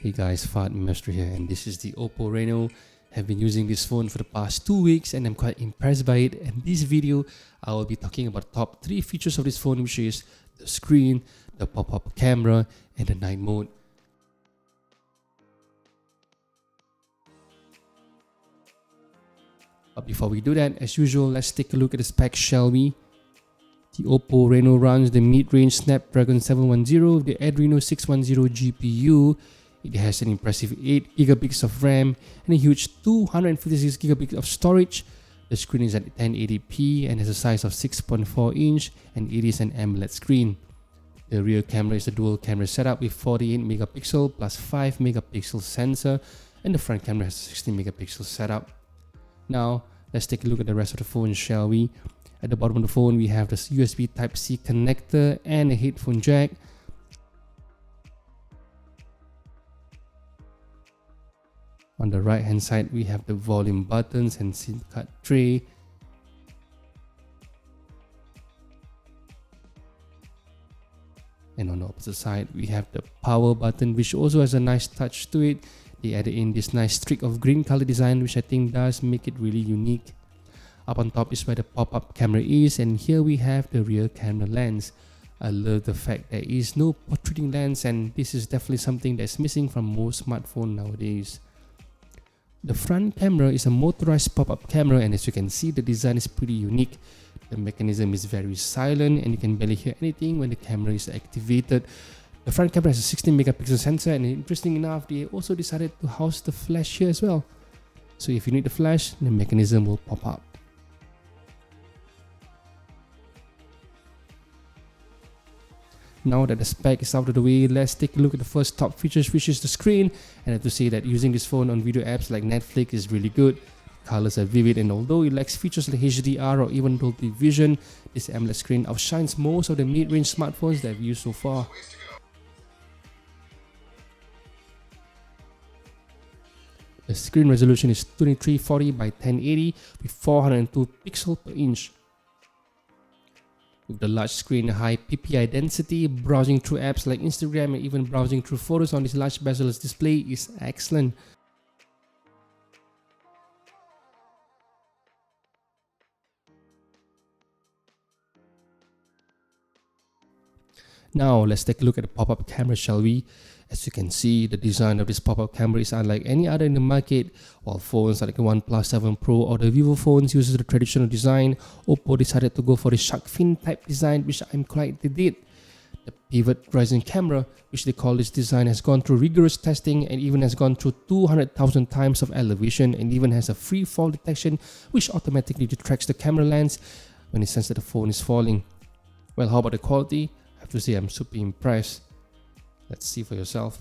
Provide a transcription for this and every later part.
Hey guys, Fad Master here, and this is the Oppo Reno. Have been using this phone for the past 2 weeks and I'm quite impressed by it. In this video, I will be talking about top 3 features of this phone, which is the screen, the pop-up camera, and the night mode. But before we do that, as usual, let's take a look at the specs, shall we? The Oppo Reno runs the mid-range Snapdragon 710 with the Adreno 610 GPU. It has an impressive 8 GB of RAM and a huge 256 GB of storage. The screen is at 1080p and has a size of 6.4 inch and it is an AMOLED screen. The rear camera is a dual camera setup with 48 megapixel plus 5 megapixel sensor, and the front camera has a 16 megapixel setup. Now let's take a look at the rest of the phone, shall we? At the bottom of the phone we have the USB Type-C connector and a headphone jack. On the right hand side we have the volume buttons and SIM card tray. And on the opposite side we have the power button, which also has a nice touch to it. They added in this nice streak of green color design, which I think does make it really unique. Up on top is where the pop-up camera is, and here we have the rear camera lens. I love the fact there is no protruding lens, and this is definitely something that's missing from most smartphones nowadays. The front camera is a motorized pop-up camera, and as you can see, the design is pretty unique. The mechanism is very silent and you can barely hear anything when the camera is activated. The front camera has a 16 megapixel sensor, and interesting enough, they also decided to house the flash here as well. So if you need the flash, the mechanism will pop up. Now that the spec is out of the way, let's take a look at the first top features, which is the screen. And I have to say that using this phone on video apps like Netflix is really good. Colors are vivid, and although it lacks features like HDR or even Dolby Vision, this AMOLED screen outshines most of the mid-range smartphones that I've used so far. The screen resolution is 2340 by 1080 with 402 pixels per inch. With the large screen, high PPI density, browsing through apps like Instagram and even browsing through photos on this large bezel-less display is excellent. Now let's take a look at the pop-up camera, shall we? As you can see, the design of this pop-up camera is unlike any other in the market. While phones like the OnePlus 7 Pro or the Vivo phones uses the traditional design, Oppo decided to go for the shark fin type design, which I'm glad they did. The pivot rising camera, which they call this design, has gone through rigorous testing and even has gone through 200,000 times of elevation, and even has a free fall detection which automatically detects the camera lens when it senses that the phone is falling. Well, how about the quality? I have to say I'm super impressed. Let's see for yourself.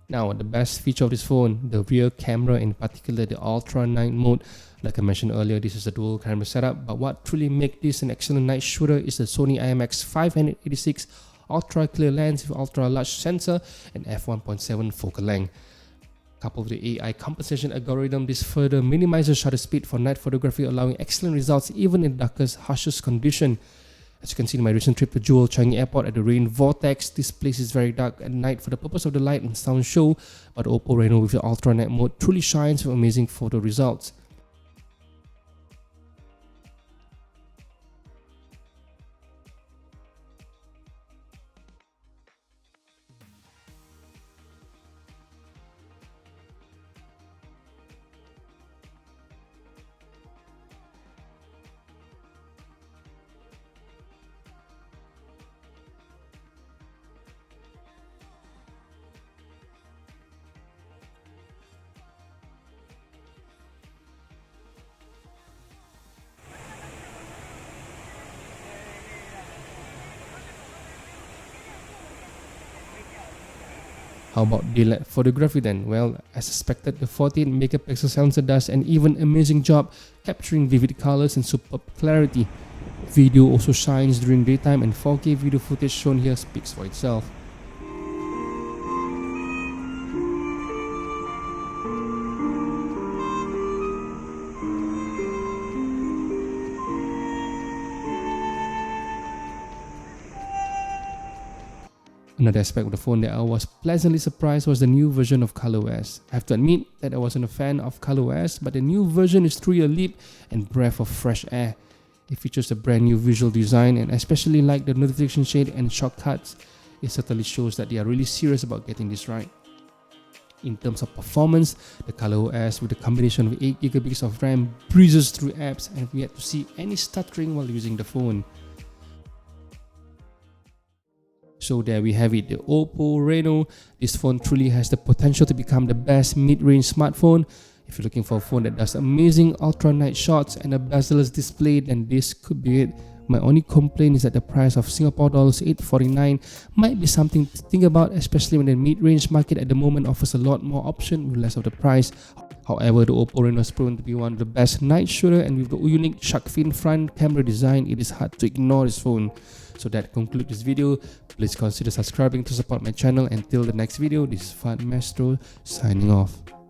Now, the best feature of this phone, the rear camera, in particular the ultra night mode. Like I mentioned earlier, this is a dual camera setup, but what truly makes this an excellent night shooter is the Sony IMX586 ultra clear lens with ultra large sensor and f1.7 focal length. Coupled with the AI composition algorithm, this further minimizes shutter speed for night photography, allowing excellent results even in darkest, harshest condition. As you can see in my recent trip to Jewel Changi Airport at the rain vortex, this place is very dark at night for the purpose of the light and sound show, but the Oppo Reno with the ultra night mode truly shines with amazing photo results. How about daylight photography then? Well, as expected, the 48 megapixel sensor does an even amazing job capturing vivid colors and superb clarity. Video also shines during daytime, and 4K video footage shown here speaks for itself. Another aspect of the phone that I was pleasantly surprised was the new version of ColorOS. I have to admit that I wasn't a fan of ColorOS, but the new version is truly a leap and breath of fresh air. It features a brand new visual design, and I especially like the notification shade and shortcuts. It certainly shows that they are really serious about getting this right. In terms of performance, the ColorOS with a combination of 8GB of RAM breezes through apps, and we had to see any stuttering while using the phone. So there we have it, the Oppo Reno. This phone truly has the potential to become the best mid-range smartphone. If you're looking for a phone that does amazing ultra-night shots and a bezel-less display, then this could be it. My only complaint is that the price of Singapore dollars 849 might be something to think about, especially when the mid-range market at the moment offers a lot more options with less of the price. However, the Oppo Reno is proven to be one of the best night shooter, and with the unique shark fin front camera design, it is hard to ignore this phone. So that concludes this video. Please consider subscribing to support my channel. Until the next video, this is Fad Maestro signing off.